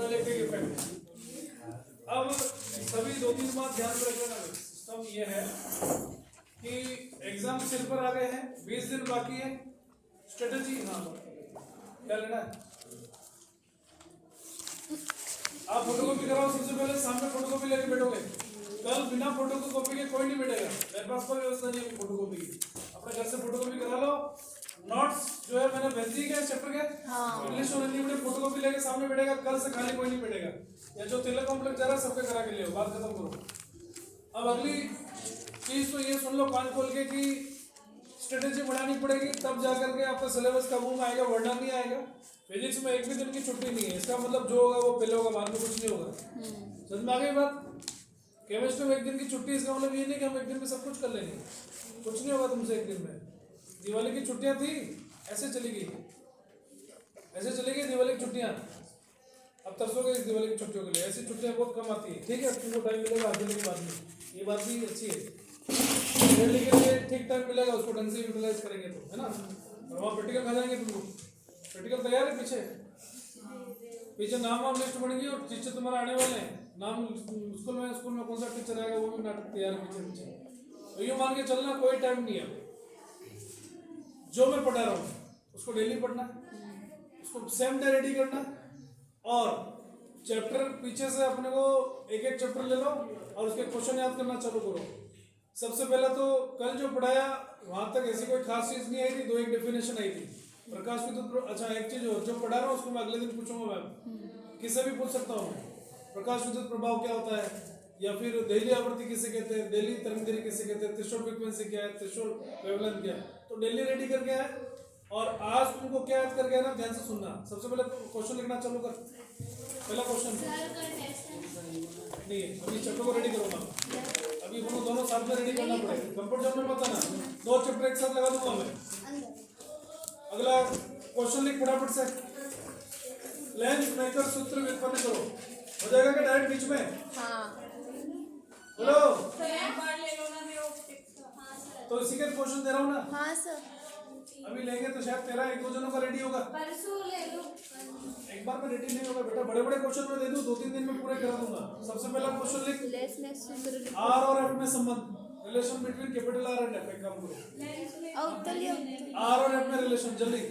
Electric effect. अब सभी 2-3 बात ध्यान में रखना। सिस्टम ये है कि एग्जाम सिर पर आ गए हैं, 20 दिन बाकी है। स्ट्रेटेजी क्या लेना है? आप फोटोकॉपी कराओ, सबसे पहले सामने फोटोकॉपी लेके बैठोगे। कल बिना फोटोकॉपी के कोई नहीं बैठेगा। मेरे पास कोई व्यवस्था नहीं है फोटोकॉपी की। अपने घर से फोटोकॉपी करा लो। नोट्स जो है मैंने भेज दी है चैप्टर के, इंग्लिश और हिंदी में फोटोकॉपी लेके सामने बैठेगा। कल से खाली कोई नहीं बैठेगा। या जो तिलक कॉम्प्लेक्स जा रहा है सबके करा के ले, बात खत्म करो। अब अगली चीज तो ये सुन लो कान खोल के कि स्ट्रेटेजी बढ़ानी पड़ेगी, तब जाकर के आपका सिलेबस काबू में आएगा, वरना नहीं आएगा। फिजिक्स में एक भी दिन की छुट्टी नहीं है। इसका मतलब जो होगा वो पहले होगा, बाद में कुछ नहीं होगा। समझ में आ गई बात? केमिस्ट्री में एक दिन की छुट्टी, इसका मतलब ये नहीं कि हम एक दिन में सब कुछ कर लेंगे। कुछ नहीं होगा तुमसे एक दिन में। दिवाली की छुट्टियां थी, ऐसे चली गई, ऐसे चली गई दिवाली की छुट्टियां। अब तरसोगे इस दिवाली की छुट्टियों के लिए। ऐसी छुट्टियां बहुत कम आती है। ठीक है, तुमको टाइम मिलेगा आधे के बाद में, ये बात भी अच्छी है। के लिए ठीक टाइम मिलेगा, उसको ढंग से यूटिलाइज करेंगे तो, है ना। और वहाँ प्रैक्टिकल खा जाएंगे तुमको। प्रैक्टिकल तैयार है? पीछे नाम वाम लिस्ट बनेगी और टीचर तुम्हारा आने वाले हैं। नाम स्कूल में कौन सा टीचर आएगा वो भी नाटक तैयार है पीछे। तो यूँ मान के चलना कोई टाइम नहीं है। जो मैं पढ़ा रहा हूँ उसको डेली पढ़ना, उसको सेम डे रेडी करना। और चैप्टर पीछे से अपने को एक एक चैप्टर ले लो और उसके क्वेश्चन याद करना चालू करो। सबसे पहले तो कल जो पढ़ाया वहां तक ऐसी कोई खास चीज नहीं आई थी, 2 एक डेफिनेशन आई थी प्रकाश विद्युत। अच्छा एक चीज और, जो पढ़ा रहा हूँ उसको मैं अगले दिन पूछूंगा मैम, किससे भी पूछ सकता हूँ। प्रकाश विद्युत प्रभाव क्या होता है, या फिर देहली आवृत्ति किसे कहते हैं, देहली तरंगदैर्घ्य किसे कहते हैं, थ्रेशोल्ड फ्रीक्वेंसी क्या है, थ्रेशोल्ड वेवलेंथ क्या है। तो डेली रेडी करके आए। और आज तुमको क्या याद करके आना, ध्यान से सुनना। सबसे पहले क्वेश्चन लिखना चालू कर। पहला क्वेश्चन नहीं, अभी चैप्टर को रेडी करूंगा। अभी दोनों साथ में रेडी करना पड़ेगा। कंप्यूटर जोन में मत आना, 2 चैप्टर एक साथ लगा दूंगा मैं। अगला क्वेश्चन लिख फटाफट से। लेंस मेकर सूत्र व्युत्पन्न करो। हो जाएगा क्या डायरेक्ट बीच में? बोलो। तो इसी के क्वेश्चन दे रहा हूँ ना। हाँ सर। अभी लेंगे तो शायद तेरा 1-2 जनों का रेडी होगा। एक बार में रेडी नहीं होगा बेटा, बड़े बड़े क्वेश्चन में दे दूं 2-3 दिन में पूरे करा दूंगा। सबसे पहला क्वेश्चन लिख, आर और एफ में संबंध, relation between capital R and F. एक काम करो, आर और एफ में रिलेशन, जल्दी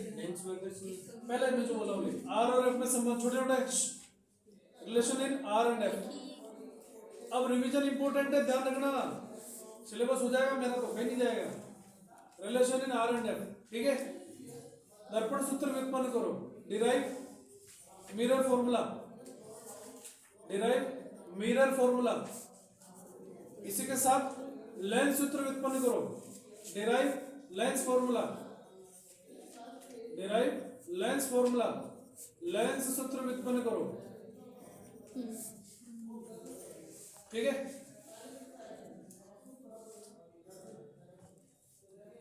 पहले में जो बोला बोले, आर और एफ में संबंध, छोटे छोटे relation in are and F. अब रिवीजन इंपॉर्टेंट है, ध्यान रखना। सिलेबस हो जाएगा मेरा तो कहीं नहीं जाएगा। Relation in are and F, ठीक है। दर्पण सूत्र व्युत्पन्न करो, derive mirror formula, derive mirror formula. इसी के साथ लेंस सूत्र व्युत्पन्न करो, derive lens formula, derive lens formula, lens सूत्र व्युत्पन्न करो, ठीक है।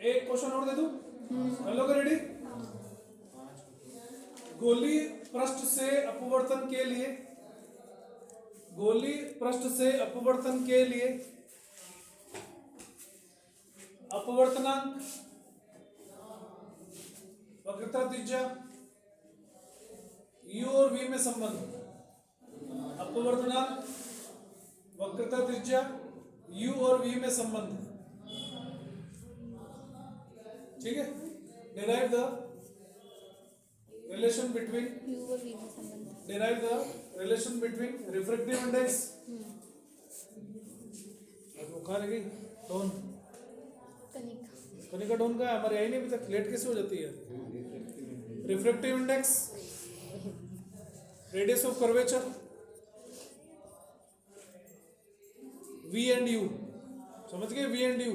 एक क्वेश्चन और दे दूं, कर लोगे रेडी? गोली पृष्ठ से अपवर्तन के लिए, गोली पृष्ठ से अपवर्तन के लिए अपवर्तनांक, वक्रता त्रिज्या u और v में संबंध, अपवर्तनांक वक्रता त्रिज्या u और v में संबंध, ठीक है। Derive the relation between derive the relation between refractive index कहाँ रह गई डोन, कनिका डोन का हमारे आई नहीं अभी तक, लेट कैसे हो जाती है। Refractive index, radius of curvature v and u, समझ गए? v and u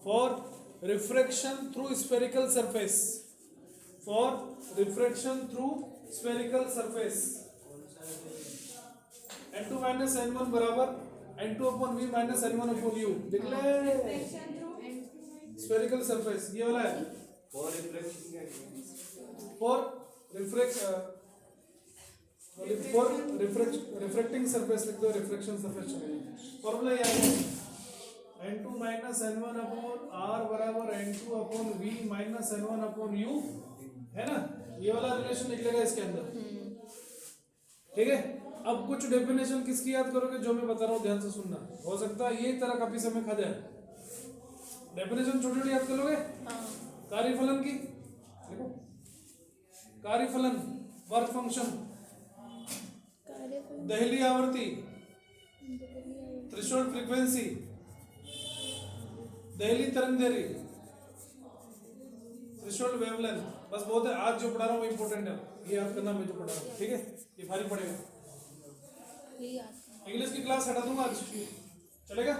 for refraction through spherical surface, for refraction through spherical surface, n2 minus n1 बराबर n2 upon v minus n1 upon u। लिख ले spherical surface, ये वाला है। for refracting surface लिख दो, refraction surface चलेगा। फॉर्मूला ये है, n2 minus n1 upon r बराबर n2 upon v minus n1 upon u, है ना। ये वाला रिलेशन निकलेगा इसके अंदर। ठीक है। अब कुछ डेफिनेशन किसकी याद करोगे, जो मैं बता रहा हूँ ध्यान से सुनना, हो सकता है ये तरह कभी समय खा जाए। डेफिनेशन छोटी छोटी याद कर लोगे। कार्यफलन की देखो, कार्यफलन, वर्क फंक्शन, दहली आवर्ती, threshold frequency, Delhi तरंगदैर्घ्य, threshold wavelength. बस बहुत है, आज जो पढ़ा रहा हूँ वो इंपॉर्टेंट है, ये याद करना मैं जो पढ़ा रहा हूँ, ठीक है। ये भारी पड़ेगा। इंग्लिश की क्लास हटा दूंगा आज, चलेगा।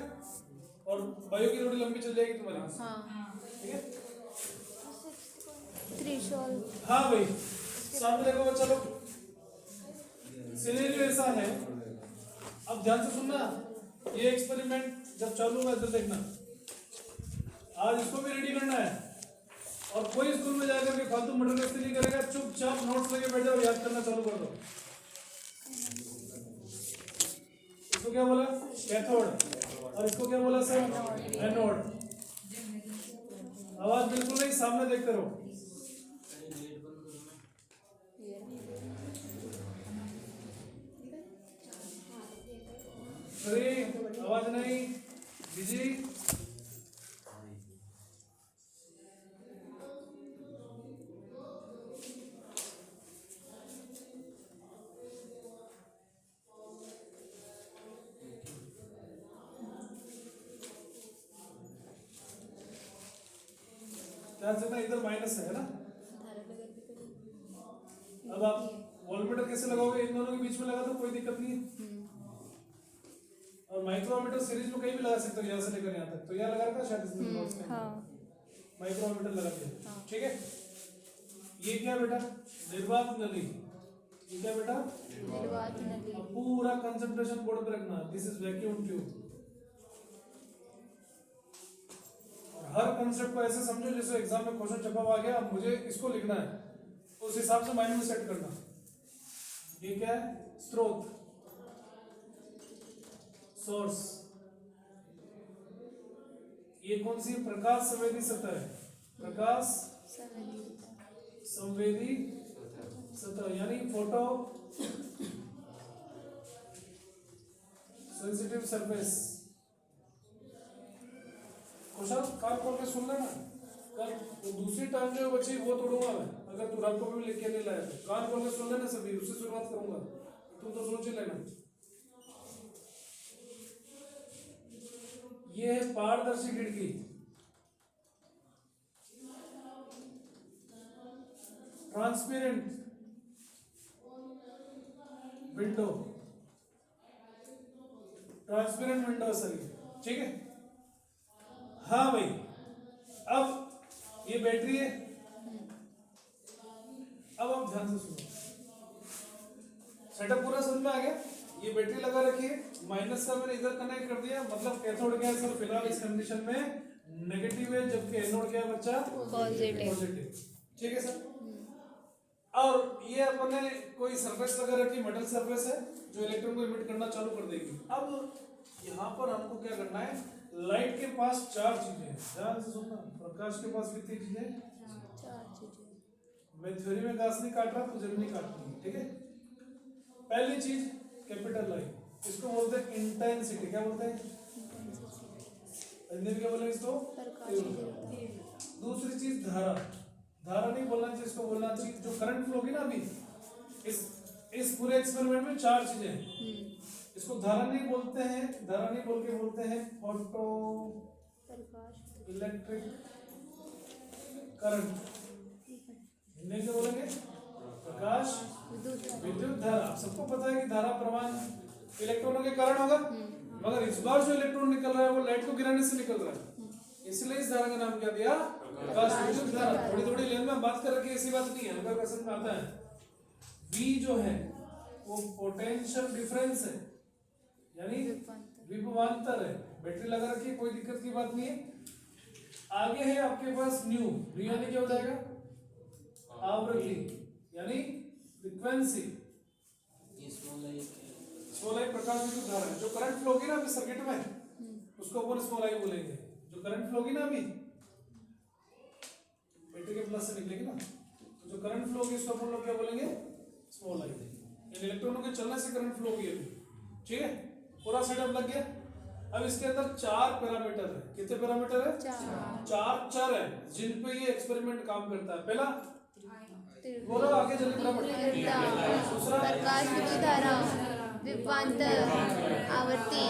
और बायो की थोड़ी लंबी चल जाएगी तुम्हारी, ठीक है। थ्रेशोल्ड। हाँ भाई, सामने देखो बच्चा लोग, सिनेरियो ऐसा है। अब ध्यान से सुनना, ये एक्सपेरिमेंट जब चालू होगा इधर देखना। आज इसको भी रेडी करना है, और कोई स्कूल में जाकर के फालतू मटर गश्ती नहीं करेगा। चुपचाप नोट्स लेके बैठ जाओ, याद करना चालू कर दो। इसको क्या बोला, कैथोड, और इसको क्या बोला सर, एनोड। आवाज बिल्कुल नहीं, सामने देखते रहो। फ्री, आवाज नहीं, बिजी। ध्यान से ना, इधर माइनस है ना। अब आप वोल्टमीटर कैसे लगाओगे, इन दोनों के बीच में लगा दो, कोई दिक्कत नहीं है। और माइक्रोमीटर सीरीज में कहीं भी लगा सकते हो, यहाँ से लेकर यहाँ तक। तो यहाँ लगा रखा शायद इसमें माइक्रोमीटर लगा दिया, ठीक है। ये क्या बेटा, निर्वात नली। ये क्या बेटा, निर्वात नली। अब पूरा कंसंट्रेशन बोर्ड पे रखना, this is vacuum tube. Her concept को ऐसे समझो जैसे एग्जाम में क्वेश्चन छपा हुआ आ गया, अब मुझे इसको लिखना है, उस हिसाब से माइंड में सेट करना। ये क्या है, स्रोत, सोर्स। ये कौन सी, प्रकाश संवेदी सतह है, प्रकाश संवेदी सतह, यानी फोटो सेंसिटिव सरफेस। कुशल कान खोल के सुन लेना, कल वो दूसरी टर्म जो बची वो तोड़ूंगा मैं, अगर तू रात को भी लिख के नहीं लाया तो। कान खोल के सुन लेना सभी, उससे शुरुआत करूंगा, तुम तो सोच ही लेना। ये है पारदर्शी खिड़की, transparent window, transparent window sir, ठीक है। हाँ भाई, अब ये बैटरी है। अब आप ध्यान से सुनो, सेटअप पूरा समझ में आ गया। ये बैटरी लगा रखी है, माइनस का मैंने इधर कनेक्ट कर दिया, मतलब कैथोड क्या है सर, फिलहाल इस कंडीशन में नेगेटिव है, जबकि एनोड क्या है बच्चा, पॉजिटिव, ठीक है सर। और ये अपन ने कोई सरफेस लगा रखी, मेटल सरफेस है, जो इलेक्ट्रॉन को इमिट करना चालू कर देगी। अब यहाँ पर हमको क्या करना है, लाइट के पास चार चीजें हैं, ध्यान से सुनना। प्रकाश के पास कितनी चीजें, चार चीजें। मैं थ्योरी में घास नहीं काट रहा, तुझे नहीं काटनी, ठीक है। पहली चीज कैपिटल लाइन, इसको बोलते हैं इंटेंसिटी। क्या बोलते हैं हिंदी में, क्या बोले इसको, दूसरी चीज धारा, धारा नहीं बोलना चाहिए, इसको बोलना चाहिए जो करंट फ्लो होगी ना। अभी इस पूरे एक्सपेरिमेंट में चार चीजें हैं, इसको धारा नहीं बोलते हैं, धारा नहीं बोल के बोलते हैं फोटो इलेक्ट्रिक करंट। हिंदी में बोलेंगे प्रकाश विद्युत धारा। आप सबको पता है कि धारा प्रवाह इलेक्ट्रॉनों के कारण होगा, मगर इस बार जो इलेक्ट्रॉन निकल रहा है वो लाइट को गिराने से निकल रहा है, इसलिए इस धारा का नाम क्या दिया, प्रकाश विद्युत धारा। थोड़ी थोड़ी लेन में बात कर रखी है, ऐसी बात नहीं है, हल्का क्वेश्चन में आता है। V जो है वो पोटेंशियल डिफरेंस है, यानी विभवांतर है। बैटरी लगा रखी है, कोई दिक्कत की बात नहीं है। आगे है आपके पास न्यू, न्यू यानी क्या हो जाएगा, आवृत्ति यानी फ्रीक्वेंसी। स्मॉल आई प्रकाश विद्युत धारा है, जो करंट फ्लो होगी ना अभी सर्किट में, उसको अपन स्मॉल आई बोलेंगे। जो करंट फ्लो होगी ना अभी बैटरी के प्लस से निकलेगी ना, तो जो करंट फ्लो होगी उसको अपन लोग क्या बोलेंगे, स्मॉल आई। इलेक्ट्रॉनों के चलने से करंट फ्लो किया, ठीक है, पूरा सेटअप लग गया। अब इसके अंदर 4 पैरामीटर है। कितने पैरामीटर है? 4 चर है जिन पे ये एक्सपेरिमेंट काम करता है। पहला बोलो, आगे जल्दी फटाफट। दूसरा प्रकाश की धारा, विभवांतर, आवर्ती।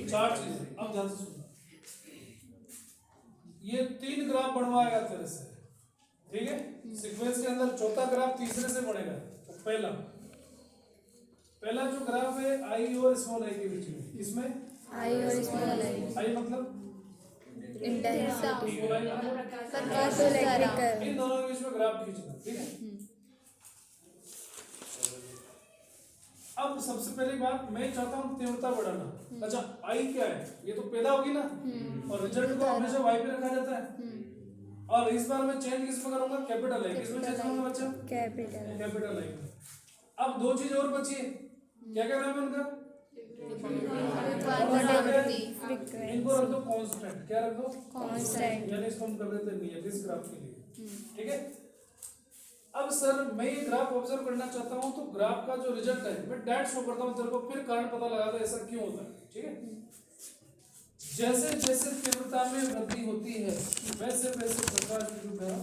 4 चीजें। अब ध्यान से सुनना, ये 3 ग्राफ बनवाएगा तेरे से, ठीक है। सीक्वेंस के अंदर चौथा ग्राफ तीसरे से बनेगा। तो पहला जो ग्राफ है आई और स्मॉल आई के बीच में, इसमें आई और स्मॉल आई, आई मतलब इंटेंसिटी, स्मॉल आई मतलब प्रकाश की धारा। इन दोनों के बीच में ग्राफ खींचना, ठीक है। अब सबसे पहली बात, मैं चाहता हूँ तीव्रता बढ़ाना। अच्छा, आई क्या है? ये तो पैदा होगी ना, और रिजल्ट को हमेशा वाई पे रखा जाता है। और इस बार मैं चेंज किस में करूंगा? Capital I. किसमें चेंज करूंगा बच्चा? Capital I. अब 2 चीज और बची है, क्या क्या नाम है उनका? इनको रख दो कांस्टेंट। क्या रख दो? कांस्टेंट। यानी इसको हम कर देते हैं नियत इस ग्राफ के लिए, ठीक है। अब सर मैं ये ग्राफ ऑब्जर्व करना चाहता हूं, तो ग्राफ का जो रिजल्ट है मैं डायरेक्ट शो करता हूं तेरे को, फिर कारण पता लगा दो ऐसा क्यों होता है, ठीक है। जैसे जैसे तीव्रता में वृद्धि होती है वैसे वैसे प्रकाश की जो धारा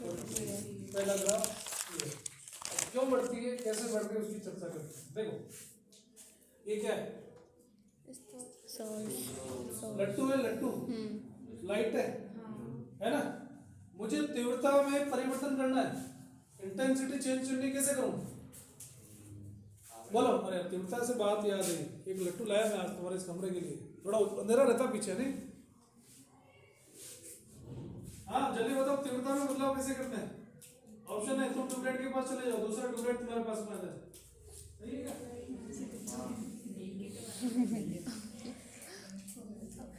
बढ़ती है। पहला ग्राफ ये। अब क्यों बढ़ती है, कैसे बढ़ती है, उसकी चर्चा करते हैं। देखो ये क्या है? लट्टू है, लट्टू लाइट है ना। मुझे तीव्रता में परिवर्तन करना है, इंटेंसिटी चेंज करनी कैसे करूं? बोलो। अरे तीव्रता से बात याद है, एक लट्टू लाया मैं आज तुम्हारे इस कमरे के लिए, थोड़ा अंधेरा रहता पीछे नहीं। हाँ जल्दी बताओ, तीव्रता में बदलाव कैसे करते हैं? ऑप्शन है, तुम ट्यूबलाइट के पास चले जाओ, दूसरा ट्यूबलाइट तुम्हारे पास में आ जाए, सही है क्या?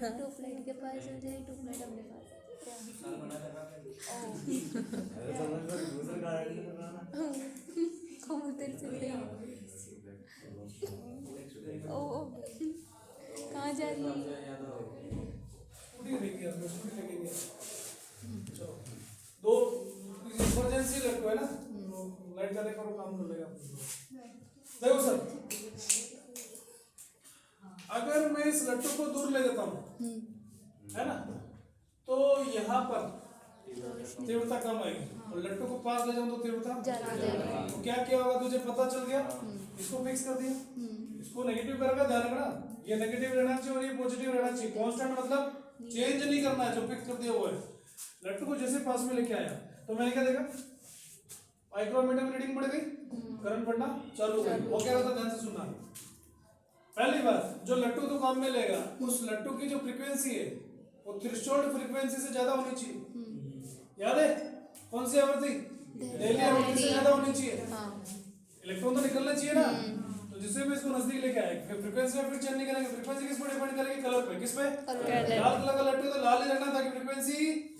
ट्यूबलाइट के पास हो जाए, ट्यूबलाइट अपने पास कबूतर से ओ कहाँ जा रही है? स्कूटी लेके आ, स्कूटी लेके गया। चलो, 2 इमरजेंसी लट्टू है ना, तो लाइट जाने पर वो काम कर लेगा। देखो सर, अगर मैं इस लट्टू को दूर ले जाता हूँ, है ना, तो यहाँ पर तीव्रता कम आएगी, और लट्टू को पास ले जाऊँ तो तीव्रता तो क्या क्या होगा तुझे पता चल गया। इसको फिक्स कर दिया, इसको नेगेटिव करेगा, ध्यान रखना, ये नेगेटिव रहना चाहिए और ये पॉजिटिव रहना चाहिए। कांस्टेंट मतलब चेंज नहीं करना है, जो फिक्स कर दिया वो है। लट्टू को जैसे पास में लेके आया तो मैंने क्या देखा? माइक्रोमीटर में रीडिंग बढ़ गई, करंट बढ़ना चालू हो गई। वो क्या रहता, ध्यान से सुनना। पहली बात, जो लट्टू तो काम में लेगा, उस लट्टू की जो फ्रीक्वेंसी है वो थ्रेशोल्ड फ्रीक्वेंसी से ज्यादा होनी चाहिए। याद है कौन सी आवृत्ति? डेली आवृत्ति से ज्यादा होनी चाहिए। इलेक्ट्रॉन तो निकलना चाहिए ना, तो जिससे भी इसको नजदीक लेके आए, फिर फ्रीक्वेंसी में फिर चेंज नहीं करेंगे। फ्रीक्वेंसी किस पर डिपेंड करेगी? कलर पे। किस पे? लाल कलर का लट्टू तो लाल ही रखना ताकि फ्रीक्वेंसी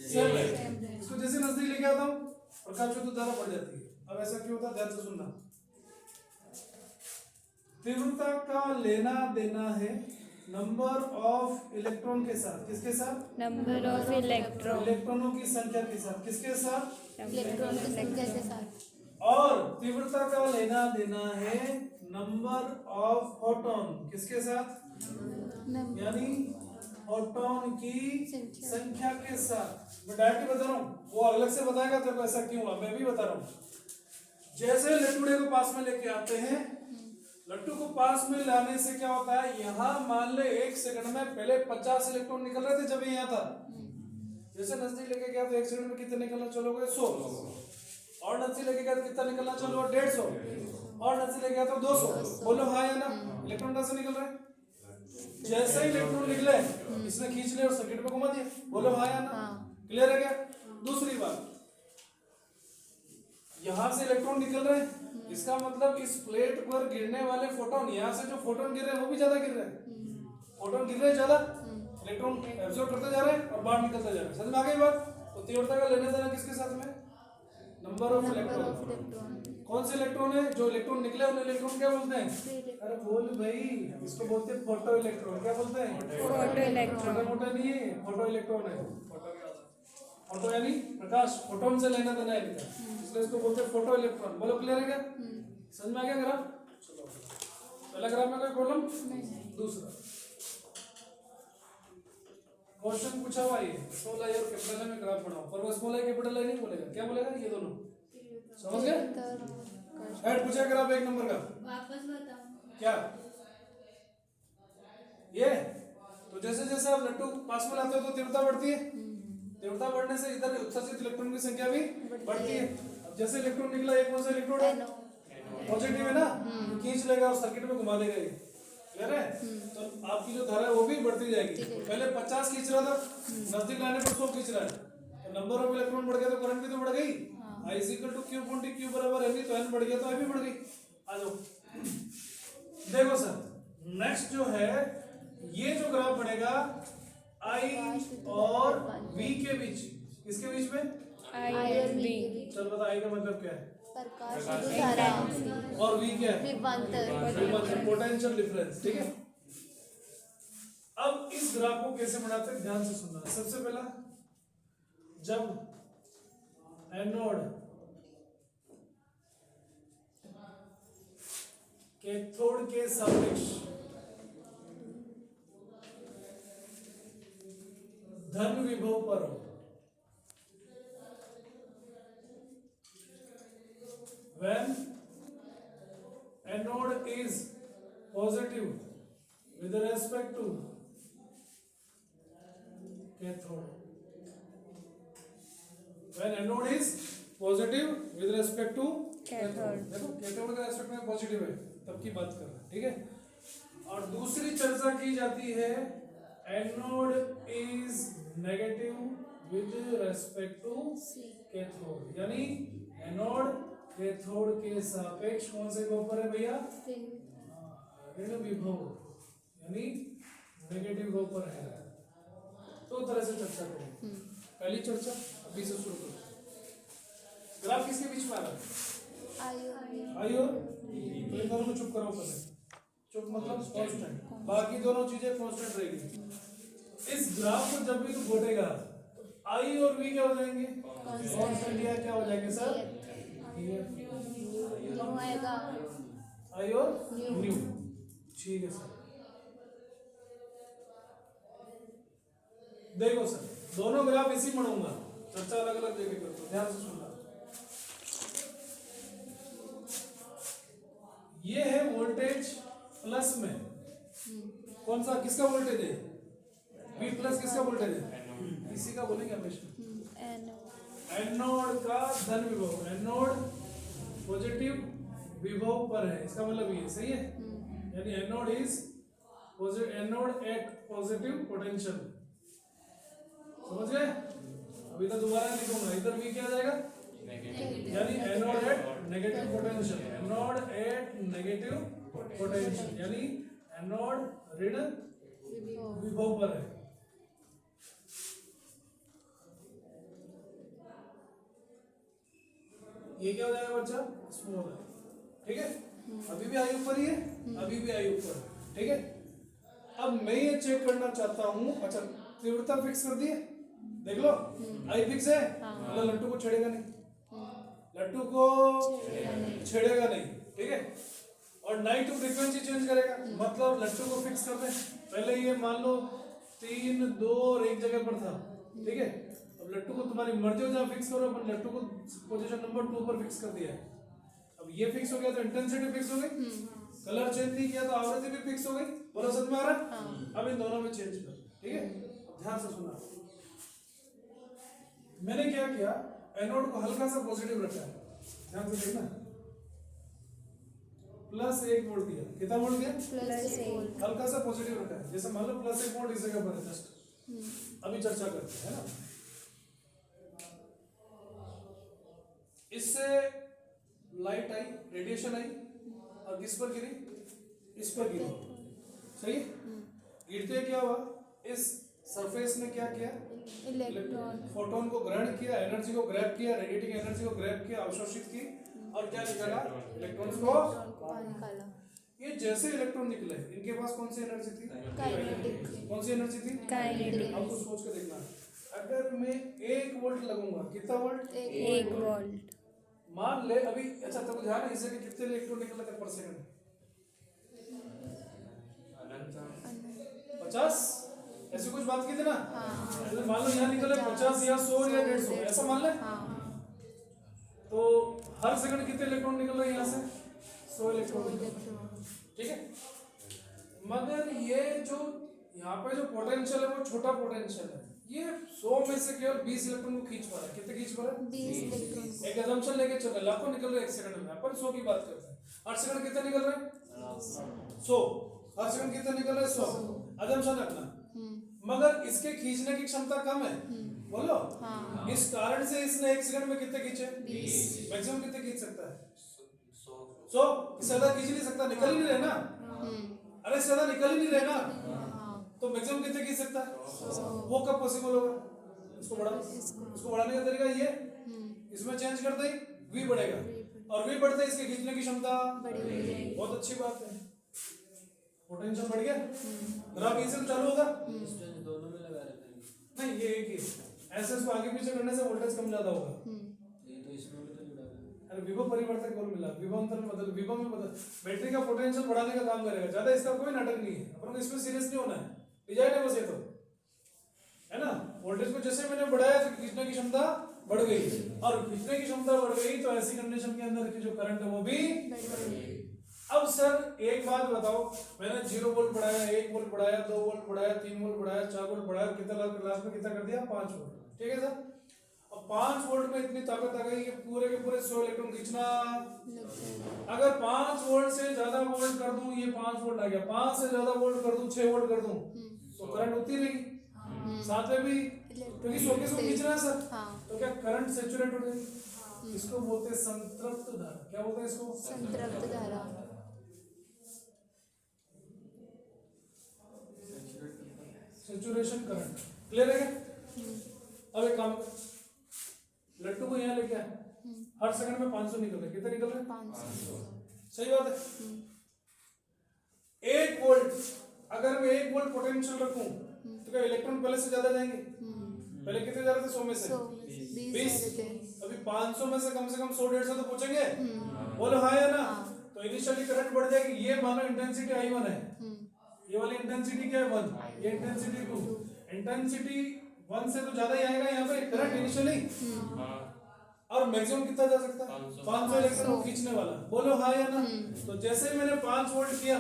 सेम रहे। इसको जैसे नजदीक लेके आता हूँ प्रकाश तो ज्यादा बढ़ जाती है। अब ऐसा क्यों होता है, ध्यान से सुनना। तीव्रता का लेना देना है नंबर ऑफ इलेक्ट्रॉन के साथ। किसके साथ? नंबर ऑफ इलेक्ट्रॉन, इलेक्ट्रॉनों की संख्या के साथ। किसके साथ? इलेक्ट्रॉन की संख्या के साथ। और तीव्रता का लेना देना है नंबर ऑफ फोटोन। किसके साथ? यानी फोटोन की संख्या के साथ। मैं डायरेक्ट बता रहा हूँ, वो अलग से बताएगा तेरे को ऐसा क्यों हुआ, मैं भी बता रहा हूँ। जैसे लट्टूड़े को पास में लेके आते हैं, लट्टू को पास में लाने से क्या होता है, यहाँ मान ले 1 सेकंड में पहले 50 इलेक्ट्रॉन निकल रहे थे जब ये यहाँ था। जैसे नजदीक लेके गया तो 1 सेकंड में कितने निकलना चालू हो गए? 100। और नजदीक लेके गया तो कितना निकलना चालू हुआ? 150। और नजदीक लेके गया तो 200। बोलो हाँ या ना? इलेक्ट्रॉन कैसे निकल रहे हैं? जैसे ही इलेक्ट्रॉन निकले इसने खींच लिया और सर्किट पे घुमा दिया। बोलो हाँ या ना? क्लियर है क्या? दूसरी बात, यहाँ से इलेक्ट्रॉन निकल रहे हैं, इसका मतलब इस प्लेट पर गिरने वाले फोटोन, यहाँ से जो फोटोन गिर रहे हैं वो भी ज्यादा गिर रहे हैं। फोटोन गिर रहे हैं ज्यादा, इलेक्ट्रॉन एब्जॉर्ब करते जा रहे हैं और बाहर निकलते जा रहे हैं। समझ में आ गई बात? तो तीव्रता का लेना देना किसके साथ में? Number of electron. कौन से इलेक्ट्रॉन है? जो इलेक्ट्रॉन निकले उन्हें इलेक्ट्रॉन क्या बोलते हैं? अरे बोल भाई, इसको बोलते हैं फोटो इलेक्ट्रॉन। क्या बोलते हैं? Photo electron. छोटा मोटा नहीं है, फोटो इलेक्ट्रॉन है। फोटो यानी प्रकाश, फोटोन से लेना देना है, इसलिए इसको बोलते हैं फोटो इलेक्ट्रॉन। बोलो क्लियर है क्या? समझ में आ गया ग्राफ? चलो पहला ग्राफ में कोई प्रॉब्लम? दूसरा क्वेश्चन पूछा हुआ ये स्मॉल आई और कैपिटल आई में ग्राफ बनाओ, पर वो स्मॉल आई कैपिटल आई नहीं बोलेगा, क्या बोलेगा? ये दोनों समझ गए? ऐड पूछा ग्राफ 1 नंबर का, वापस बताओ क्या ये? तो जैसे जैसे आप लट्टू पास में लाते हो तो तीव्रता बढ़ती है, तीव्रता बढ़ने से इधर उत्सर्जित इलेक्ट्रॉन की संख्या भी बढ़ती है। अब जैसे इलेक्ट्रॉन निकला, एक कौन सा इलेक्ट्रॉन है? पॉजिटिव है ना, तो खींच लेगा और सर्किट में घुमा देगा ये, क्लियर है? तो आपकी जो धारा है वो भी बढ़ती जाएगी। पहले 50 खींच रहा था, नजदीक लाने पर 100 खींच रहा है, तो नंबर ऑफ इलेक्ट्रॉन बढ़ गया तो करंट भी तो बढ़ गई। I equal to Q point Q बराबर है, तो n बढ़ गया तो I भी बढ़ गई। आ जाओ देखो सर, नेक्स्ट जो है ये जो ग्राफ बनेगा I और V के बीच, किसके बीच में? I और V चल बता I का मतलब क्या है? प्रकाश धारा और V क्या है? विभवांतर पोटेंशियल डिफरेंस, ठीक है। अब इस ग्राफ को कैसे बनाते हैं ध्यान से सुनना। सबसे पहला, जब एनोड कैथोड के सापेक्ष धन विभव पर हो, when anode is positive with respect to cathode, when anode is positive with respect to cathode, देखो कैथोड का रेस्पेक्ट में पॉजिटिव है तब की बात कर रहे हैं, ठीक है। और दूसरी चर्चा की जाती है anode is negative with respect to cathode, यानी एनोड कैथोड के सापेक्ष कौन से विभव पर है भैया? ऋण विभव, यानी नेगेटिव विभव पर है। तो तरह से चर्चा करें। पहली चर्चा अभी से शुरू करो। ग्राफ किसके बीच में आ रहा है? आई और तो इन दोनों को चुप करो पहले। चुप मतलब कांस्टेंट, बाकी दोनों चीजें कांस्टेंट रहेगी। इस ग्राफ को जब भी तू घोटेगा तो आई और वी क्या हो जाएंगे? कांस्टेंट। या क्या हो जाएंगे सर? आएगा आई और न्यू, ठीक है सर। देखो सर, दोनों ग्राफ इसी पढ़ूंगा, चर्चा अलग अलग जगह करते, ध्यान से सुनना। ये है वोल्टेज प्लस में, कौन सा किसका वोल्टेज है? V प्लस किसका वोल्टेज है? इसी का बोलेंगे हमेशा। एनोड का धन विभव, एनोड पॉजिटिव विभव पर है, इसका मतलब ये सही है, यानी anode is anode at positive potential, समझ गए? अभी तो दोबारा लिखूंगा, इधर V क्या आ जाएगा? यानी anode at negative potential, anode at negative potential, यानी एनोड ऋण विभव पर है। ये क्या हो जाएगा बच्चा? स्मॉल है, ठीक है। अभी भी आई ऊपर ही है, अभी भी आई ऊपर है, ठीक है। अब मैं ये चेक करना चाहता हूँ, अच्छा तीव्रता फिक्स कर दी है, देख लो आई फिक्स है, मतलब लट्टू को छेड़ेगा नहीं, लट्टू को छेड़ेगा नहीं, ठीक है। और नाइट टू फ्रीक्वेंसी चेंज करेगा, मतलब लट्टू को फिक्स कर दे। पहले ये मान लो 3, 2 और एक जगह पर था, ठीक है। अब लट्टू को तुम्हारी मर्जी हो जहाँ फिक्स करो, अपन लट्टू को पोजीशन नंबर 2 पर फिक्स कर दिया है। अब ये फिक्स हो गया तो इंटेंसिटी फिक्स हो गई, कलर चेंज नहीं किया तो आवृत्ति भी फिक्स हो गई, बोलो समझ में आ रहा है? अब इन दोनों में चेंज कर, ठीक है। ध्यान से सुना, मैंने क्या किया, एनोड को हल्का सा पॉजिटिव रखा है, ध्यान से देखना, +1 वोल्ट दिया, कितना वोल्ट दिया? +1, हल्का सा पॉजिटिव रखा है, जैसे मान लो +1 वोल्ट इस जगह पर है जस्ट। अभी चर्चा करते हैं ना, इससे लाइट आई, रेडिएशन आई और किस पर गिरी? इस पर गिरी, सही है। गिरते क्या हुआ, इस सरफेस ने क्या किया? इलेक्ट्रॉन फोटोन को ग्रहण किया, एनर्जी को ग्रैब किया, रेडिएटिंग एनर्जी को ग्रैब किया, अवशोषित की और क्या निकाला? इलेक्ट्रॉन्स को निकाला। ये जैसे इलेक्ट्रॉन निकले, इनके पास कौन सी एनर्जी थी? काइनेटिक। कौन सी एनर्जी थी? काइनेटिक। आपको सोच के देखना, अगर मैं 1 वोल्ट लगूंगा, कितना वोल्ट? 1 वोल्ट। मान ले अभी, अच्छा तो ध्यान है, इससे कितने इलेक्ट्रॉन निकल रहे पर सेकंड? 50 ऐसी कुछ बात की थी ना। हाँ अगर मान लो यहाँ निकले 50 या 100 या 150 ऐसा मान ले, हाँ तो हर सेकंड कितने इलेक्ट्रॉन निकल रहे हैं यहाँ से? 100 इलेक्ट्रॉन निकल रहे हैं। इलेक्ट्रॉन ठीक है, मगर ये जो यहाँ पे जो पोटेंशियल है वो छोटा पोटेंशियल है, ये 100 में से केवल 20 इलेक्ट्रॉन को खींच पा रहा है। कितने खींच पा रहा है? 20 इलेक्ट्रॉन एक assumption लेके चल रहे, लाखों निकल रहे हैं एक सेकंड में, अपन 100 की बात करते हैं। हर सेकंड कितने निकल रहे हैं? 100। हर सेकंड कितने निकल रहे हैं? 100। assumption रखना, मगर इसके खींचने की क्षमता कम है, बोलो। हाँ इस कारण से इसने एक सेकंड में कितने खींचे? 20 मैक्सिमम कितने खींच सकता है? 100। इससे ज्यादा खींच नहीं सकता, निकल ही नहीं रहे ना। अरे इससे ज्यादा निकल ही नहीं रहे ना, हाँ तो मैक्सिमम कितने खींच सकता है? वो कब पॉसिबल होगा? इसको बढ़ा, इसको बढ़ाने का तरीका ये, इसमें चेंज करते ही v बढ़ेगा, और v बढ़ते ही इसके खींचने की क्षमता बड़ी बहुत अच्छी बात है, पोटेंशियल बढ़ गया। ग्राफ इसे चालू होगा दोनों में लगा रहते हैं। नहीं, ये एक ही ऐसे इसको आगे पीछे करने से वोल्टेज कम ज्यादा होगा। ये तो इसमें भी तो जुड़ा हुआ है। अरे विभव परिवर्तक बोल मिला, विभवांतर में बदल, विभव में बदल, बैटरी का पोटेंशियल बढ़ाने का काम करेगा। ज्यादा इसका कोई नाटक नहीं है, अपन को इसमें सीरियस नहीं होना है, डिजाइन है बस ये तो, है ना। वोल्टेज को जैसे मैंने बढ़ाया तो खींचने की क्षमता बढ़ गई, और खींचने की क्षमता बढ़ गई तो ऐसी कंडीशन के अंदर की जो करंट है वो भी। अब सर एक बात बताओ, मैंने 0 वोल्ट बढ़ाया, 1 वोल्ट बढ़ाया, 2 वोल्ट बढ़ाया, 3 वोल्ट बढ़ाया, 4 वोल्ट बढ़ाया, कितना क्लास में कितना कर दिया? 5 वोल्ट। ठीक है सर, अब 5 वोल्ट में इतनी ताकत आ गई कि पूरे के पूरे 100 इलेक्ट्रॉन खींचना। अगर 5 वोल्ट से ज्यादा वोल्ट कर दूं, ये 5 वोल्ट आ गया, 5 से ज्यादा वोल्ट कर दूं, 6 वोल्ट कर दूं, तो करंट उतनी रहेगी, साथ में भी, क्योंकि 100 के 100 खींच रहा है सर। हाँ तो क्या करंट सैचुरेट हो जाएगी? इसको बोलते हैं संतृप्त धारा। क्या बोलते हैं इसको? संतृप्त धारा सैचुरेशन करंट। क्लियर है क्या? अब एक काम कर, लट्टू को यहाँ लेके आ, हर सेकंड में 500 निकल रहे, कितने निकल रहे? 500 सही बात है। 1 वोल्ट, अगर मैं 1 वोल्ट पोटेंशियल रखूं तो क्या इलेक्ट्रॉन पहले से ज्यादा जाएंगे? पहले कितने जा रहे थे? 100 में से 20। अभी 500 में से कम 100-150 तो पूछेंगे, बोलो हाँ या ना। तो इनिशियली करंट बढ़ जाएगी। ये मानो इंटेंसिटी I1 है, ये वाली इंटेंसिटी क्या है? 1, ये इंटेंसिटी 2। इंटेंसिटी 1 से तो ज्यादा ही आएगा यहाँ पे करंट इनिशियली, और मैक्सिमम कितना जा सकता है? 500 इलेक्ट्रॉन खींचने वाला, बोलो हाँ या ना। तो जैसे ही मैंने 5 वोल्ट किया,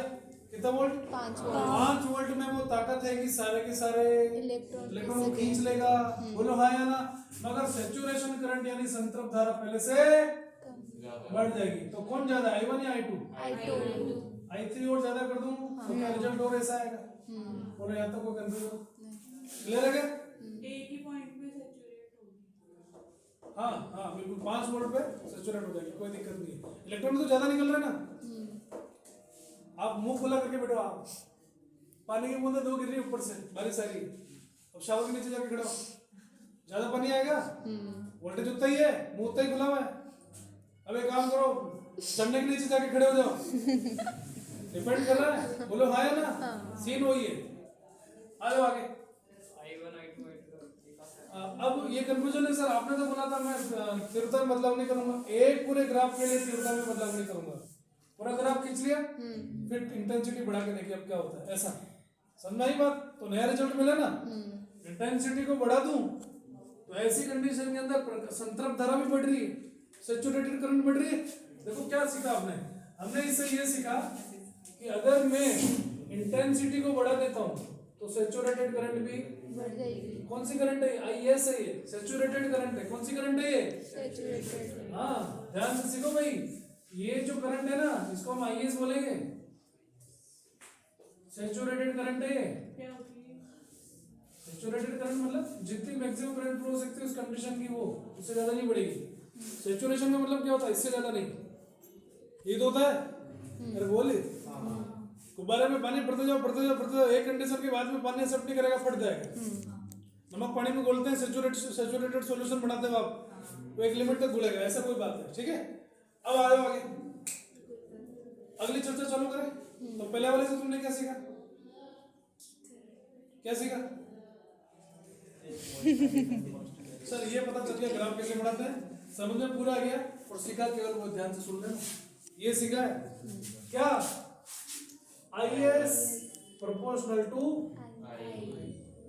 कितना वोल्ट? 5 वोल्ट में वो ताकत है कि सारे के सारे इलेक्ट्रॉन को खींच लेगा, बोलो हाँ या ना। मगर सैचुरेशन करंट यानी संतृप्त धारा पहले से बढ़ जाएगी, तो कौन ज्यादा, I1 या I2? I3 और ज्यादा कर दूं तो क्या रिजल्ट और ऐसा आएगा? बोलो यहाँ तक कोई कंफ्यूजन? क्लियर है क्या? एक ही पॉइंट पे सैचुरेट होगी। हाँ हाँ बिल्कुल, 5 वोल्ट पे सैचुरेट हो जाएगी, कोई दिक्कत नहीं है। इलेक्ट्रॉन तो ज्यादा निकल रहे हैं ना। आप मुंह खुला करके बैठो, आप पानी की बूंदें 2 गिर रही ऊपर से बारिश आ रही है, अब शावर के नीचे जाके खड़े हो, ज्यादा पानी आएगा? वोल्टेज उतना ही है, मुंह उतना ही खुला हुआ है। अब एक काम करो, झंडे के नीचे जाके खड़े हो जाओ, डिपेंड कर रहा है, बोलो हाँ या ना। सीन वही है। आ जाओ आगे। I1 I2 अब ये कंफ्यूजन है सर, आपने तो बोला था मैं तीव्रता में बदलाव नहीं करूंगा, एक पूरे ग्राफ के लिए तीव्रता में बदलाव नहीं करूंगा। पूरा ग्राफ खींच लिया, फिर इंटेंसिटी बढ़ा के देखिए अब क्या होता है। ऐसा समझ आई बात? तो नया रिजल्ट मिला ना। इंटेंसिटी को बढ़ा दूं तो ऐसी कंडीशन के अंदर संतृप्त धारा भी बढ़ रही है, सैचुरेटेड करंट बढ़ रही है। देखो क्या सीखा आपने, हमने इससे ये सीखा कि अगर मैं इंटेंसिटी को बढ़ा देता हूं तो सैचुरेटेड करंट भी बढ़ जाएगी। कौन सी करंट है? IS है, ये सैचुरेटेड करंट है। कौन सी करंट है ये? सैचुरेटेड। हाँ ध्यान से सीखो भाई, ये जो करंट है ना इसको हम IS बोलेंगे, सैचुरेटेड करंट है ये। क्या होती है? सैचुरेटेड करंट मतलब जितनी मैक्सिमम करंट फ्लो हो सकती है उस कंडीशन की, वो उससे ज्यादा नहीं बढ़ेगी। सैचुरेशन में मतलब क्या होता है? इससे ज्यादा नहीं, ये तो होता है। अरे बोले गुब्बारे में पानी भरते जाओ भरते जाओ भरते जाओ, एक कंडीशन के बाद में पानी एक्सेप्ट नहीं करेगा, फट जाएगा। नमक पानी में घोलते हैं, सैचुरेटेड सॉल्यूशन बनाते हो आप, तो एक लिमिट तक घुलेगा, ऐसा कोई बात है। ठीक है, अब आ जाओ आगे, अगली चर्चा चालू करें। तो पहले वाले से तुमने क्या सीखा? क्या सीखा? सर ये पता चल गया ग्राफ कैसे बढ़ाते हैं, समझ में पूरा आ गया, और सीखा केवल वो ध्यान से सुन लेना। ये सीखा है क्या? IS proportional to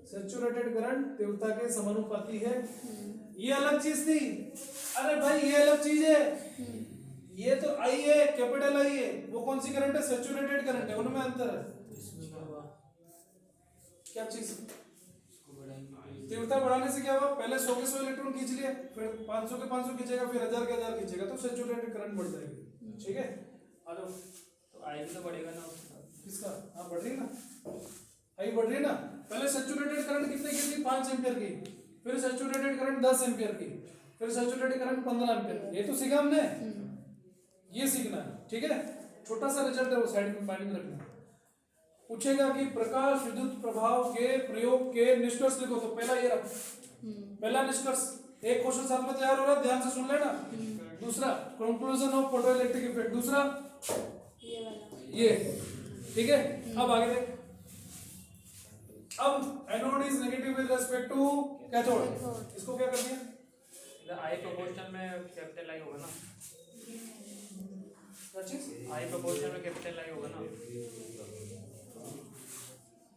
saturated current तीव्रता के समानुपाती है। ये अलग चीज थी। अरे भाई ये अलग चीज है। ये तो आई है, कैपिटल आई है। वो कौन सी करंट है? सैचुरेटेड करंट है। उनमें अंतर है। इसमें क्या हुआ? क्या चीज? इसको बढ़ाएंगे। तीव्रता बढ़ाने से क्या हुआ? पहले 100 के 100 इलेक्ट्रॉन खींच लिए, फिर 500 के 500 खींचेगा, फिर 1000 के 1000 खींचेगा, तो सैचुरेटेड करंट बढ़ जाएगी। ठीक है, आ जाओ। तो आई भी तो बढ़ेगा ना उसके साथ। किसका? हाँ बढ़ रही है ना, आई बढ़ रही है ना। पहले सैचुरेटेड करंट कितने की थी? 5 एम्पियर की। फिर सैचुरेटेड करंट 10 एम्पियर की। फिर सैचुरेटेड करंट 15 एम्पियर। ये तो सीखा हमने, ये सीखना है। ठीक है, छोटा सा रिजल्ट है, वो साइड में माइंड में रखना। पूछेगा कि प्रकाश विद्युत प्रभाव के प्रयोग के निष्कर्ष लिखो, तो पहला ये रखो, पहला निष्कर्ष। एक क्वेश्चन साथ में तैयार हो रहा है, ध्यान से सुन लेना। दूसरा कंक्लूजन ऑफ फोटोइलेक्ट्रिक इफेक्ट। दूसरा ये वाला। ये। ठीक है, अब आगे देख। अब anode is negative with respect to cathode. इसको क्या कर दिया? इधर आई प्रोपोर्शनल में कैपिटल आई होगा ना। क्या चीज? आई प्रोपोर्शनल में कैपिटल आई होगा ना।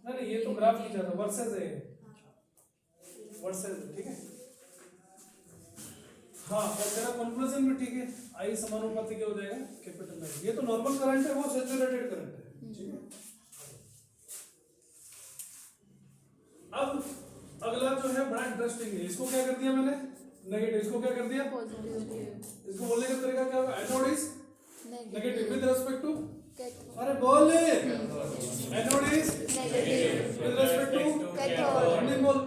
नहीं, ये तो ग्राफ की जाता, वर्सेस है, वर्सेस। ठीक है, हाँ, और तेरा कंक्लूजन भी ठीक है। आई समानुपाती क्या हो जाएगा? Capital I. ये तो नॉर्मल करंट है, वो सैचुरेटेड करंट है। ठीक है, अब अगला जो है बड़ा इंटरेस्टिंग है। इसको क्या कर दिया मैंने? नेगेटिव। इसको क्या कर दिया? पॉजिटिव। इसको बोलने का तरीका क्या होगा? Anode is negative with respect to. Cathode. अरे बोल, anode is negative with respect to cathode. नहीं बोल।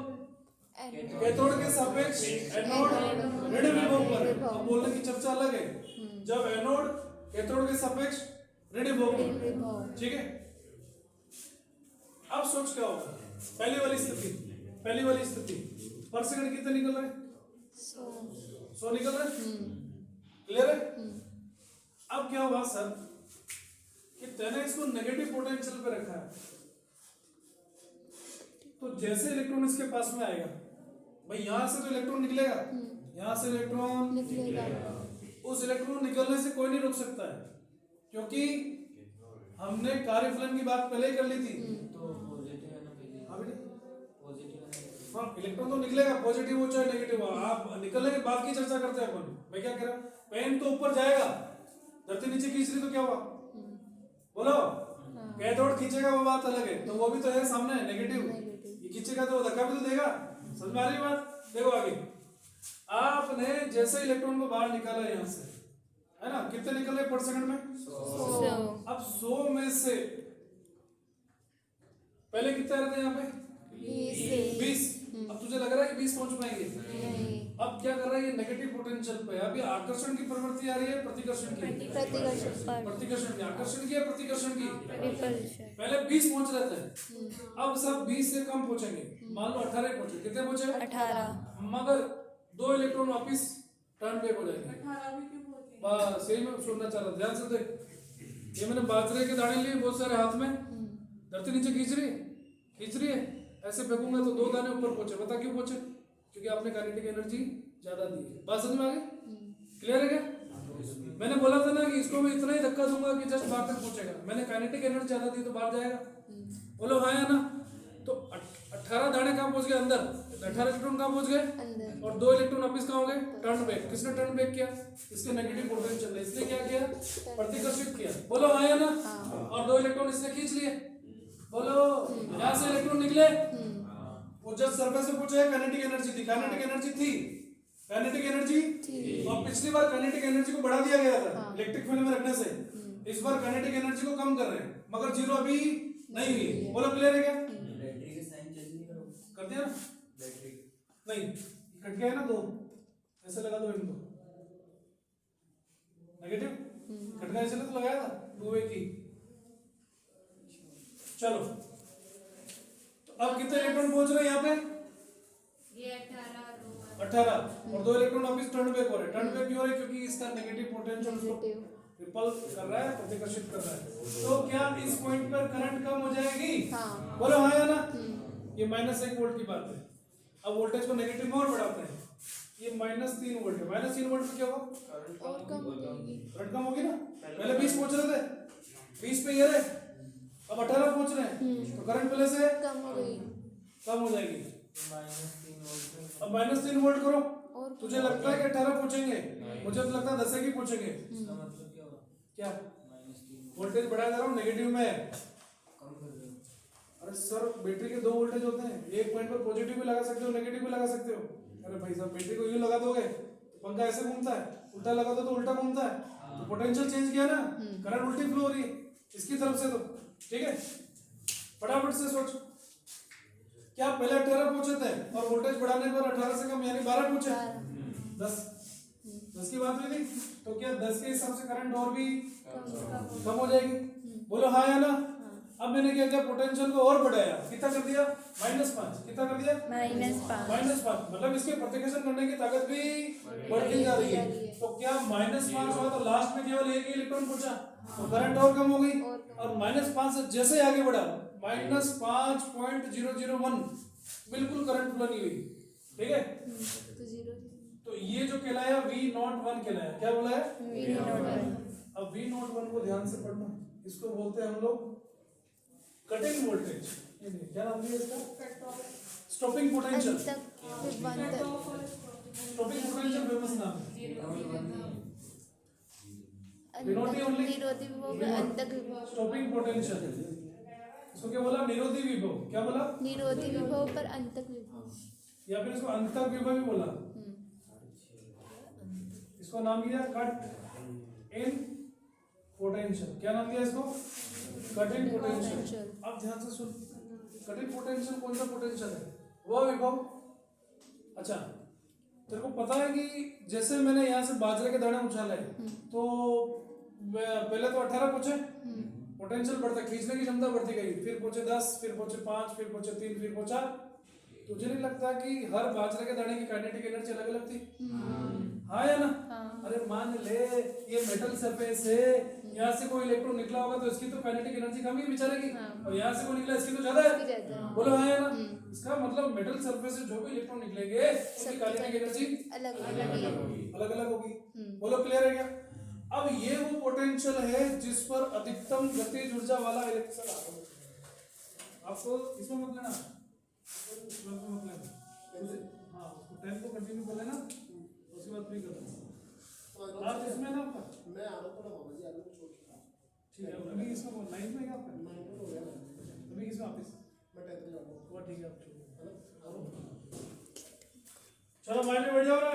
एनोड कैथोड के सापेक्ष एनोड ऋण विभव पर। अब बोलने की चर्चा अलग है। जब एनोड कैथोड के सापेक्ष ऋण विभव पर। ठीक है, अब सोच क्या होगा? पहली वाली स्थिति पर सेकंड कितने निकल रहे? 100 निकल रहे। क्लियर है? अब क्या हुआ सर कि तूने इसको नेगेटिव पोटेंशियल पे रखा है, तो जैसे इलेक्ट्रॉन इसके पास में आएगा भाई, यहां से तो इलेक्ट्रॉन निकलेगा, यहां से इलेक्ट्रॉन निकलेगा। उस इलेक्ट्रॉन निकलने से कोई नहीं रोक सकता है, क्योंकि हमने कार्यफलन की बात पहले ही कर ली थी। तो पॉजिटिव है ना पहले। हाँ बेटे, पॉजिटिव है ना। हाँ, इलेक्ट्रॉन तो निकलेगा, पॉजिटिव हो चाहे नेगेटिव हो। आप निकलने के बाद की चर्चा करते हैं अपन। मैं क्या कह रहा हूं? पेन तो ऊपर जाएगा, धरती नीचे खींच रही तो क्या हुआ? बोलो, कैथोड खींचेगा वो बात अलग है, तो वो भी तो है सामने नेगेटिव। ये खींचेगा तो धक्का भी तो देगा। समझ में आ रही बात? देखो आगे, आपने जैसे इलेक्ट्रॉन को बाहर निकाला यहां से, है ना, कितने निकल रहे पर सेकंड में? 100। अब 100 में से पहले कितने आ रहे थे यहाँ पे? 20। अब तुझे लग रहा है कि 20 पहुंच पाएंगे? नहीं। अब क्या कर रहा है? ये नेगेटिव पोटेंशियल पे है। अभी आकर्षण की प्रवृत्ति आ रही है, प्रतिकर्षण की? प्रतिकर्षण पर। प्रतिकर्षण की। आकर्षण की या प्रतिकर्षण की? रिपल्शन। पहले 20 पहुंच रहे थे, अब सब 20 से कम पहुंचेंगे। मान लो 18 पहुंचे। कितने पहुंचे? 18। मगर 2 इलेक्ट्रॉन वापिस टर्न बैक हो जाएंगे। 18 भी क्यों होते हैं? बस यही मैं सुनना चाह रहा था, ध्यान से देख। ये मैंने बाजरे के दाने लिए बहुत सारे हाथ में, धरती नीचे खींच रही है, ऐसे फेंकूंगा तो 2 दाने ऊपर पहुंचे। बता क्यों पहुंचे? क्योंकि आपने काइनेटिक एनर्जी ज्यादा दी है। बात समझ में आ गई? क्लियर है क्या? मैंने बोला था ना कि इसको मैं इतना ही धक्का दूंगा कि जस्ट बाहर तक पहुंचेगा। मैंने काइनेटिक एनर्जी ज्यादा दी तो बाहर जाएगा। बोलो हाँ या ना? तो 18 दाने कहाँ पहुंच गए? अंदर। 18 इलेक्ट्रॉन कहाँ पहुंच गए? अंदर। और 2 इलेक्ट्रॉन वापिस कहाँ हो गए? Turn back. किसने टर्न बैक किया? इसके नेगेटिव पोटेंशियल ने। इसने क्या किया? प्रतिकर्षित किया। बोलो हाँ या ना? और 2 इलेक्ट्रॉन इसने खींच लिए। बोलो, यहाँ से इलेक्ट्रॉन निकले, वो जस्ट सरफेस पे पहुंचे, काइनेटिक एनर्जी थी। काइनेटिक एनर्जी थी, काइनेटिक एनर्जी। और पिछली बार काइनेटिक एनर्जी को बढ़ा दिया गया था इलेक्ट्रिक फील्ड में रखने से। इस बार काइनेटिक एनर्जी को कम कर रहे हैं, मगर 0 अभी नहीं हुई। बोलो क्लियर है क्या? बैटरी के साइन चेंज नहीं करो। कर दिया ना? बैटरी नहीं, कट गया है ना 2, ऐसे लगा दो इनको। नेगेटिव कट गया, इसलिए तो लगाया था 2 वे की। चलो, तो अब कितने इलेक्ट्रॉन पहुंच रहे हैं यहाँ पे? ये 18 18। और 2 इलेक्ट्रॉन वापस टर्न बैक हो रहे हैं। टर्न बैक क्यों हो रहे हैं? क्योंकि इसका नेगेटिव पोटेंशियल उसको रिपल कर रहा है, प्रतिकर्षित कर रहा है। तो क्या इस पॉइंट पर करंट कम हो जाएगी? हाँ। बोलो हाँ या ना? ये -1 वोल्ट की बात है। अब वोल्टेज को नेगेटिव में और बढ़ाते हैं। ये -3 वोल्ट है। -3 वोल्ट में क्या होगा? और कम हो जाएगी। करंट कम होगी ना? पहले 20 पहुंच रहे थे, 20 पे ये रहे, अब 18 पहुंच रहे हैं, तो करंट पहले से कम हो गई। कम हो जाएगी। -3 वोल्ट अब -3 वोल्ट करो। और तुझे लगता है कि 18 पूछेंगे? मुझे तो लगता है 10 की पूछेंगे। इसका मतलब क्या हुआ? क्या -3 वोल्टेज बढ़ा दे रहा हूँ, नेगेटिव में है। कम कर दो। अरे सर बैटरी के 2 वोल्टेज होते हैं, एक पॉइंट पर पॉजिटिव भी लगा सकते हो, नेगेटिव भी लगा सकते हो। अरे भाई साहब बैटरी को यूं लगा दोगे तो पंखा ऐसे घूमता है, उल्टा लगा दो तो उल्टा घूमता है, तो पोटेंशियल चेंज किया ना, करंट उल्टी फ्लो हो रही है इसकी तरफ से। तो ठीक है, फटाफट से सोच। क्या पहले 18 पूछे थे और वोल्टेज बढ़ाने पर 18 से कम यानी 12 पूछे, 10 की बात हुई थी। तो क्या 10 के हिसाब से करंट और भी कम हो जाएगी? बोलो हाँ या ना। अब मैंने क्या किया, पोटेंशियल को और बढ़ाया, कितना कर दिया? -5। कितना कर दिया? -5। मतलब इसके प्रतिक्रिया करने की ताकत भी बढ़ती जा रही है। तो क्या -5 हुआ तो लास्ट में केवल एक ही इलेक्ट्रॉन पूछा, तो करंट और कम हो गई। और -5 से जैसे आगे बढ़ा -5.001 बिल्कुल करंट फ्लो नहीं हुई। ठीक है, तो 0 तो ये जो कहलाया V01 कहलाया। क्या बोला है? V01। अब V01 को ध्यान से पढ़ना, इसको बोलते हैं हम लोग कटिंग वोल्टेज। क्या नाम दिया इसका? Stopping potential. Stopping potential famous नाम है। विरोधी only? विरोधी विभव पर अंतक विभव। स्टॉपिंग पोटेंशियल, इसको क्या बोला? निरोधी विभव। क्या बोला? निरोधी विभव पर अंतक विभव, या फिर इसको अंतक विभव भी बोला। इसको नाम दिया कट इन पोटेंशियल। क्या नाम दिया इसको? Cut in potential. अब ध्यान से सुन, कट इन पोटेंशियल कौन सा पोटेंशियल है? वो विभव। अच्छा, तेरे को पता है कि जैसे मैंने यहाँ से बाजरे के दाने उछाले तो पहले तो 18 पूछे, पोटेंशियल बढ़ता, खींचने की क्षमता बढ़ती गई, फिर पूछे 10, फिर पूछे 5, फिर पूछे 3, फिर पूछा। तुझे नहीं लगता कि हर बाजरे के दाने की काइनेटिक एनर्जी अलग अलग थी? हाँ या ना? अरे मान ले ये मेटल सरफेस है, यहाँ से कोई इलेक्ट्रॉन निकला होगा तो इसकी तो काइनेटिक एनर्जी कम ही बेचारे की, और यहाँ से कोई निकला इसकी तो ज्यादा है। बोलो हाँ या ना? इसका मतलब मेटल सरफेस से जो भी इलेक्ट्रॉन निकलेंगे उसकी काइनेटिक एनर्जी अलग अलग होगी। बोलो क्लियर है क्या? अब ये वो पोटेंशियल है जिस पर अधिकतम गतिज ऊर्जा वाला इलेक्ट्रॉन आता है। आपको इसमें मत लेना, इसमें मत लेना। हाँ, उसको 10 को कंटिन्यू कर लेना, उसके बाद फ्री कर देना। आप इसमें ना आपका मैं आ रहा था बाबा जी, आलू को छोड़ के। ठीक है, अभी इसमें 9 में है आपका, 9 हो गया, अभी इसमें वापस मैं 10 में जाऊंगा। वो ठीक है, आप छोड़ो। हेलो, चलो माइंड में बैठ जाओ ना।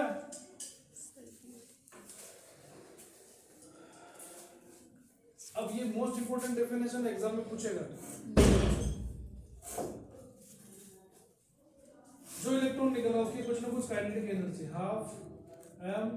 अब ये मोस्ट इंपोर्टेंट डेफिनेशन एग्जाम में पूछेगा। जो इलेक्ट्रॉन निकला उसकी कुछ ना कुछ काइनेटिक एनर्जी 12 m